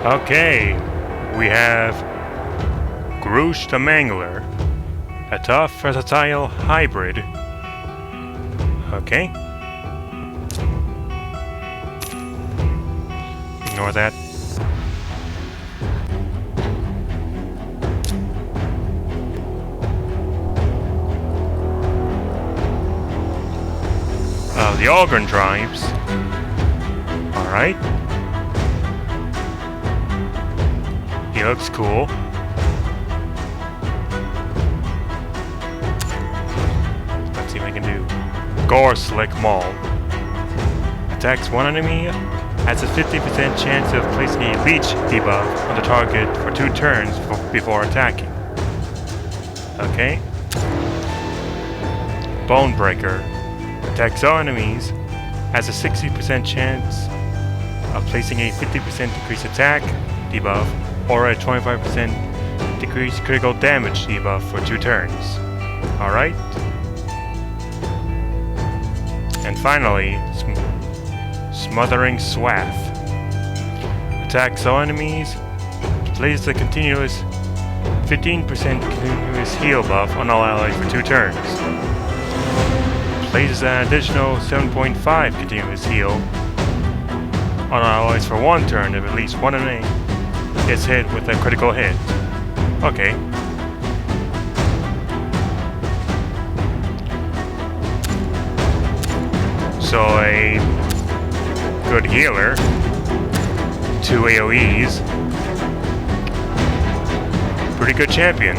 Okay, we have Grush the Mangler, a tough, versatile hybrid. Okay. Ignore that. The Ogren tribes. Alright. He looks cool. Let's see what I can do. Gorslick Maul. Attacks one enemy, has a 50% chance of placing a leech debuff on the target for 2 turns before attacking. Okay. Bonebreaker. Attacks all enemies, has a 60% chance of placing a 50% decreased attack debuff or a 25% decreased critical damage debuff for 2 turns. Alright. And finally, Smothering Swath. Attacks all enemies, places a continuous 15% continuous heal buff on all allies for 2 turns. Places an additional 7.5 continuous heal on allies for 1 turn if at least one enemy is hit with a critical hit. Okay. So a good healer, 2 AoEs, pretty good champion.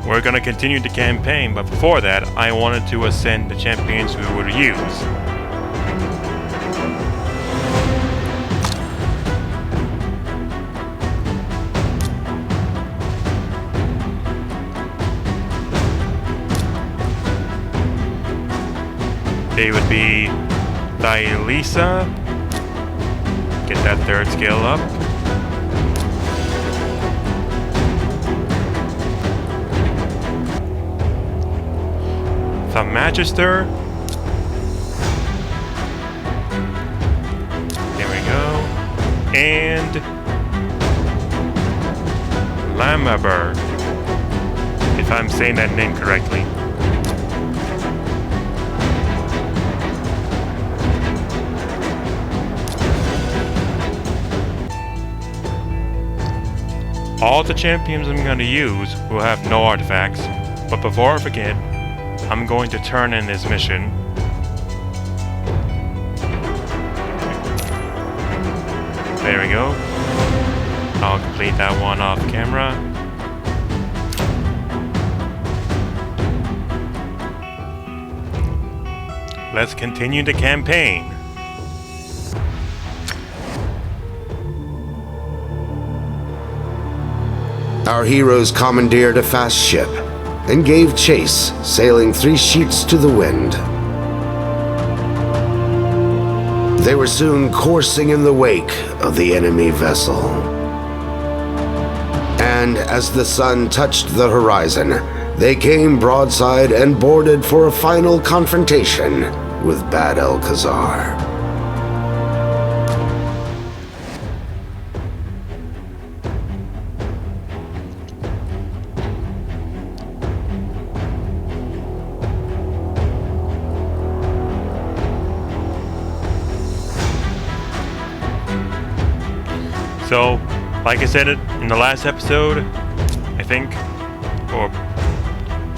We're gonna continue the campaign, but before that, I wanted to ascend the champions we would use. They would be Thylisa. Get that 3rd skill up. The Magister. There we go. And Lamaber, if I'm saying that name correctly. All the champions I'm going to use will have no artifacts, but before I forget, I'm going to turn in this mission. There we go. I'll complete that one off camera. Let's continue the campaign. Our heroes commandeered a fast ship and gave chase, sailing 3 sheets to the wind. They were soon coursing in the wake of the enemy vessel. And as the sun touched the horizon, they came broadside and boarded for a final confrontation with Bad Alcazar. So, like I said in the last episode, I think, or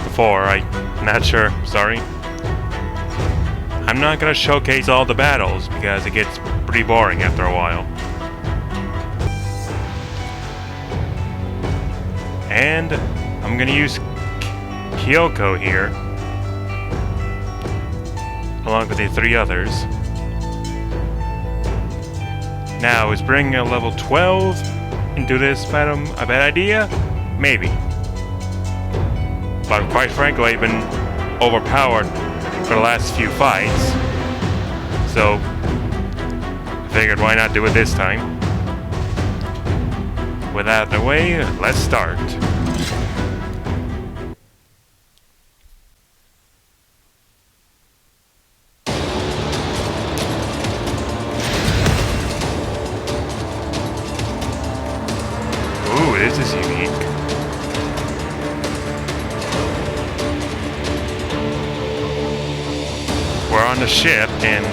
before, I'm not sure, sorry. I'm not gonna showcase all the battles because it gets pretty boring after a while. And I'm gonna use Kyoko here, along with the 3 others. Now, is bringing a level 12 into this battle a bad idea? Maybe. But quite frankly, I've been overpowered for the last few fights. So, I figured why not do it this time. With that out of the way, let's start. a ship and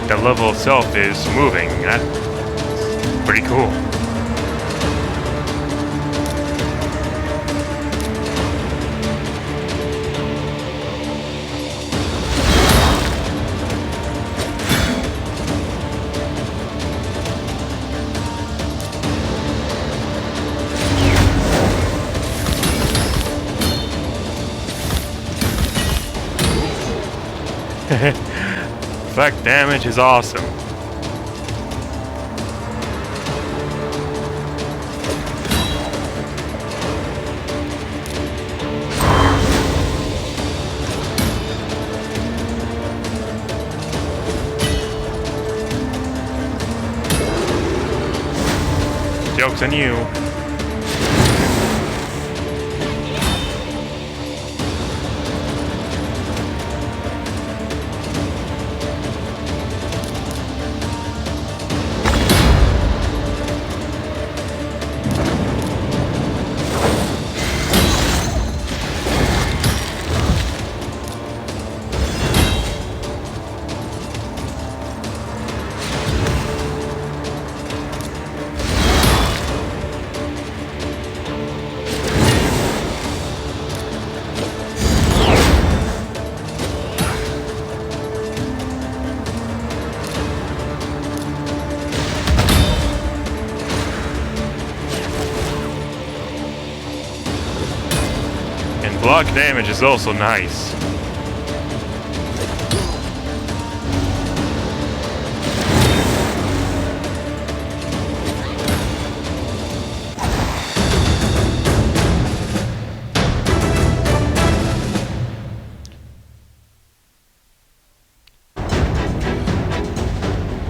the level itself is moving. That's pretty cool. Effect damage is awesome. Joke's on you. Block damage is also nice.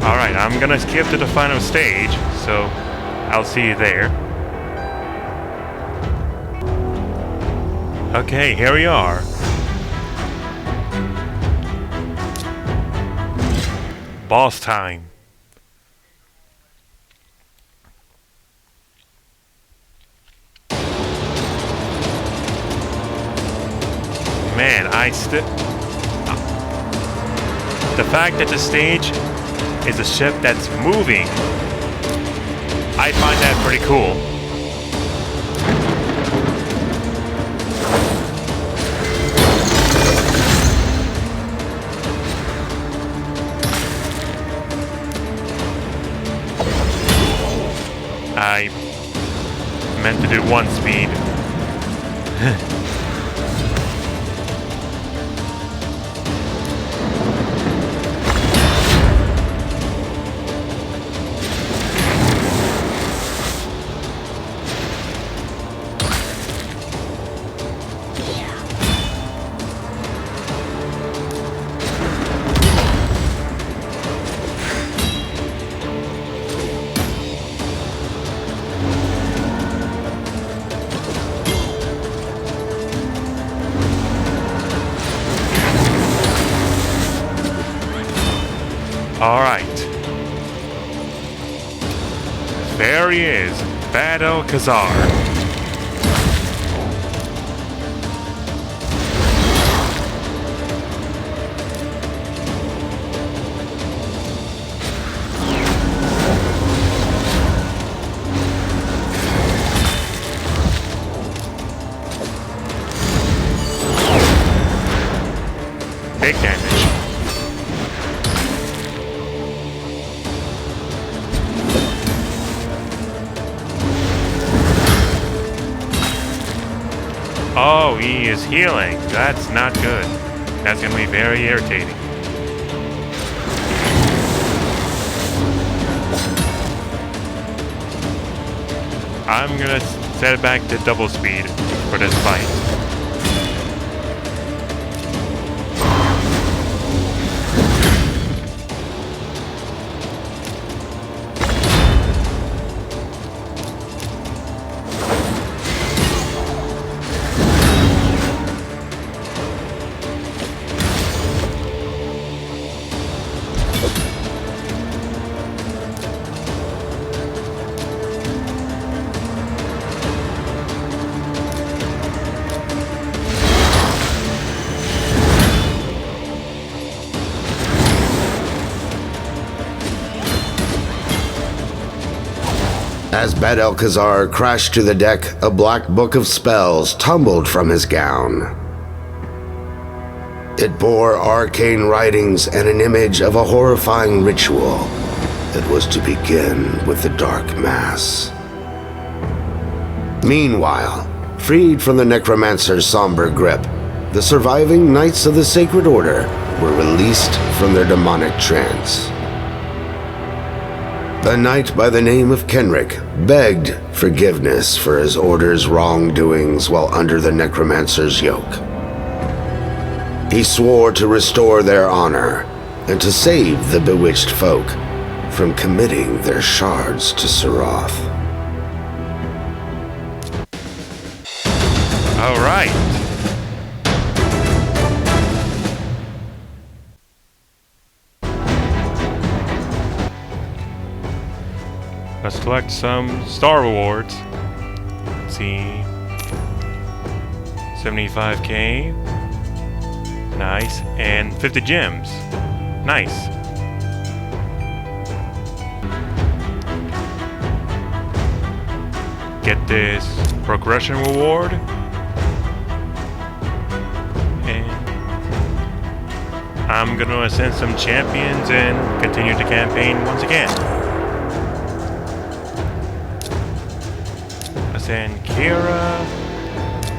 Alright, I'm gonna skip to the final stage, so I'll see you there. Okay, here we are. Boss time. Man, the fact that the stage is a ship that's moving, I find that pretty cool. I meant to do 1 speed. Alright. There he is, Bad Alcazar. Big damage. Oh, he is healing. That's not good. That's going to be very irritating. I'm going to set it back to double speed for this fight. As Bad Elkazar crashed to the deck, a black book of spells tumbled from his gown. It bore arcane writings and an image of a horrifying ritual that was to begin with the Dark Mass. Meanwhile, freed from the Necromancer's somber grip, the surviving Knights of the Sacred Order were released from their demonic trance. A knight by the name of Kenrick begged forgiveness for his order's wrongdoings while under the Necromancer's yoke. He swore to restore their honor and to save the bewitched folk from committing their shards to Seroth. All right. Let's collect some star rewards. Let's see. 75k. Nice. And 50 gems. Nice. Get this progression reward. And I'm gonna ascend some champions and continue the campaign once again. Ascend Kira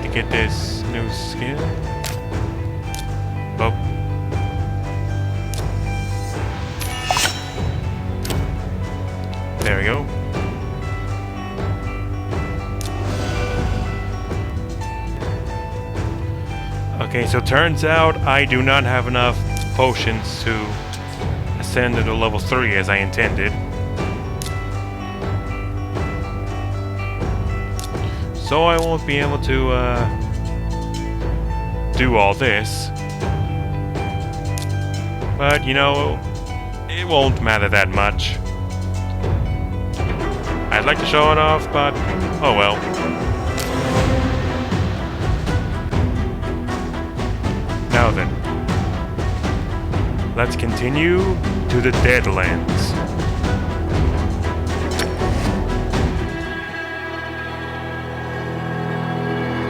to get this new skill. Oh. There we go. Okay, so turns out I do not have enough potions to ascend to level 3 as I intended. So I won't be able to do all this. But, you know, it won't matter that much. I'd like to show it off, but oh well. Now then, let's continue to the Deadlands.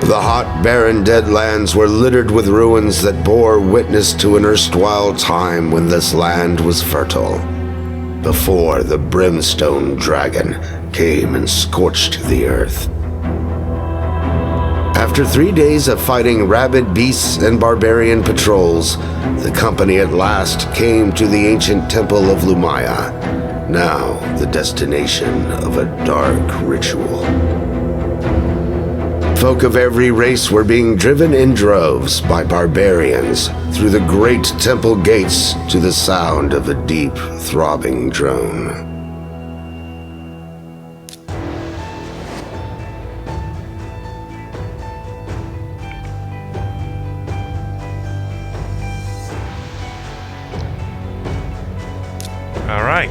The hot, barren Deadlands were littered with ruins that bore witness to an erstwhile time when this land was fertile, before the Brimstone Dragon came and scorched the earth. After 3 days of fighting rabid beasts and barbarian patrols, the company at last came to the ancient temple of Lumaya, now the destination of a dark ritual. Folk of every race were being driven in droves by barbarians through the great temple gates to the sound of a deep, throbbing drone. All right.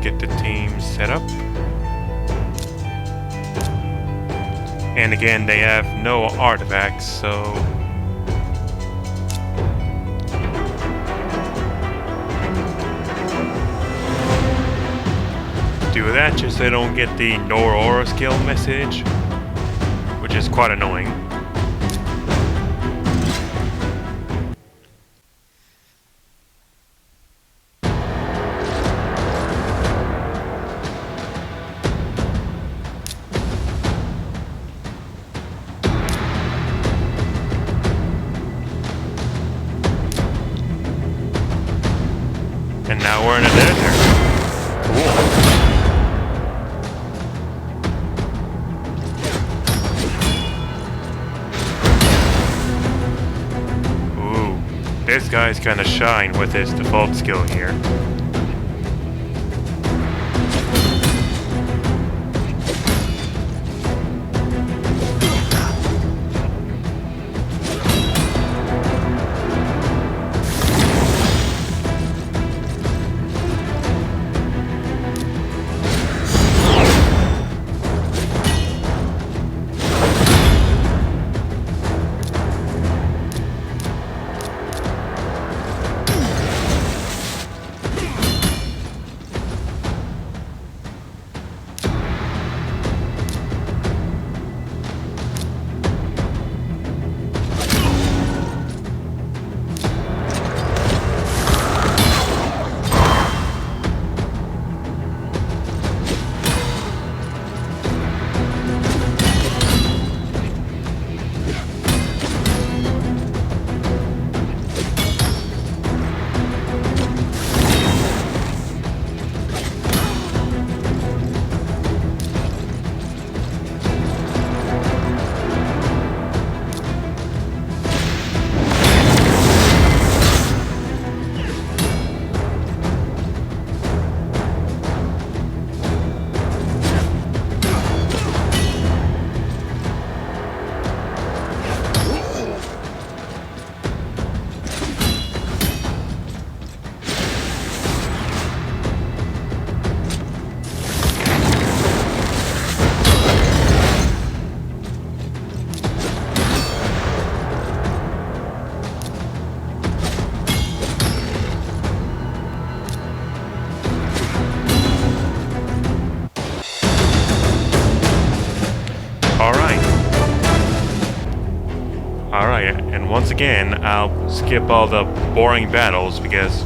Get the team set up. And again, they have no artifacts, so do that just so they don't get the Nor Aura skill message, which is quite annoying. And now we're in a desert. Cool. Ooh, this guy's gonna shine with his default skill here. And once again, I'll skip all the boring battles because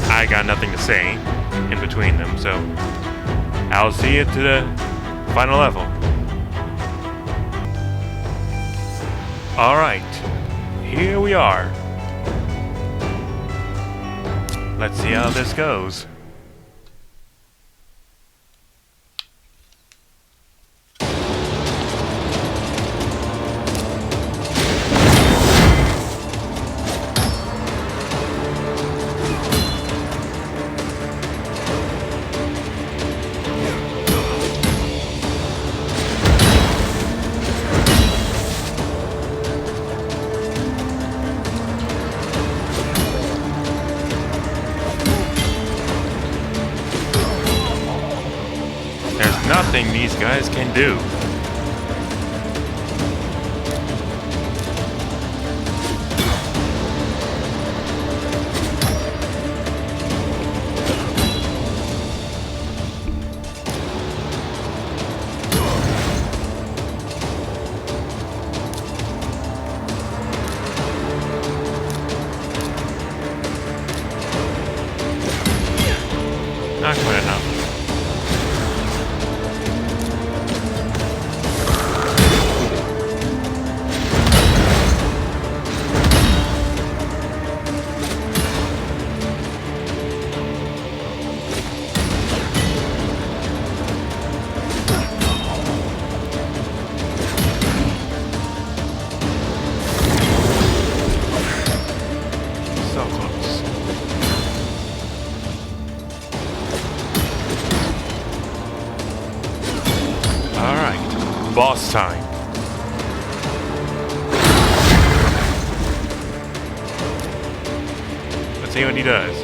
I got nothing to say in between them, so I'll see you to the final level. Alright, here we are. Let's see how this goes. Nothing these guys can do. Not quite enough. Boss time. Let's see what he does.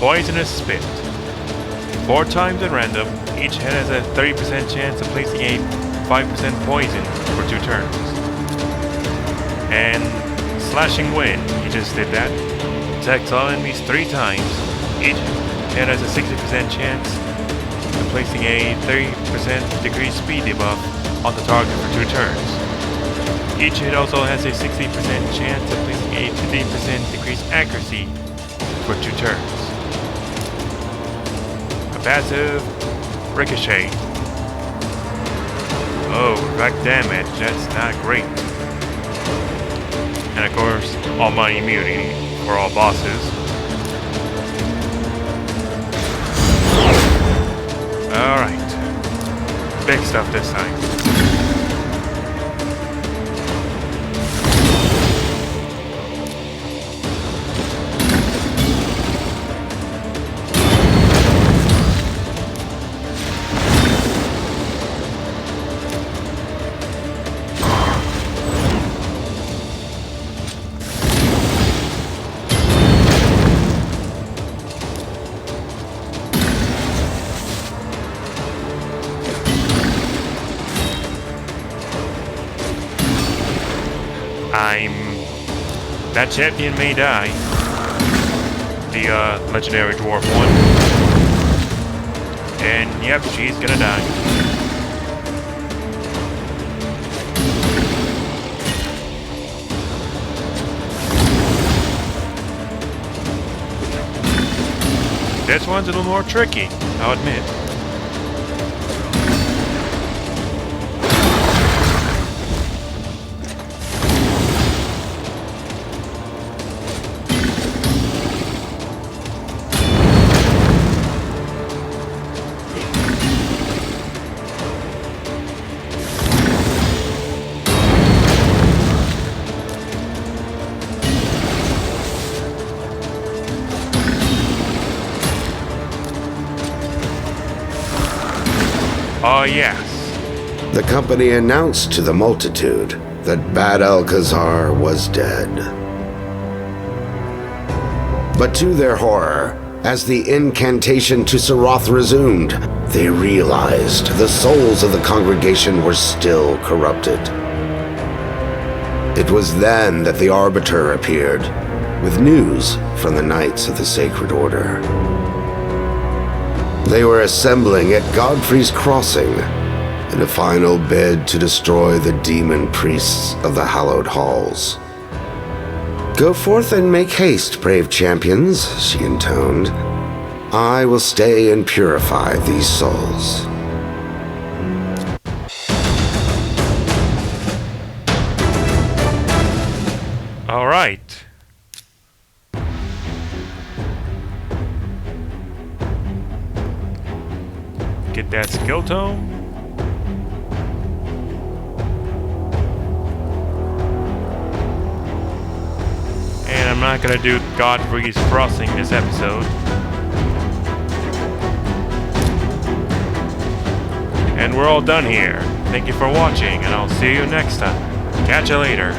Poisonous Spit. 4 times at random, each head has a 30% chance of placing a 5% poison for 2 turns. And Slashing Wind, he just did that. Attacks all enemies 3 times. Each head has a 60% chance of placing a 30% decreased speed debuff on the target for 2 turns. Each hit also has a 60% chance of placing a 15% decreased accuracy for 2 turns. A passive, Ricochet. Oh, direct damage, that's not great. And of course, Almighty Immunity for all bosses. Alright. Big stuff this time. That champion may die. The legendary dwarf one. And yep, she's gonna die. This one's a little more tricky, I'll admit. Oh, yes. The company announced to the multitude that Bad Alcazar was dead. But to their horror, as the incantation to Seroth resumed, they realized the souls of the congregation were still corrupted. It was then that the Arbiter appeared, with news from the Knights of the Sacred Order. They were assembling at Godfrey's Crossing in a final bid to destroy the demon priests of the Hallowed Halls. Go forth and make haste, brave champions, she intoned. I will stay and purify these souls. All right. Get that skill tome. And I'm not gonna do Godfrey's Crossing this episode. And we're all done here. Thank you for watching, and I'll see you next time. Catch you later.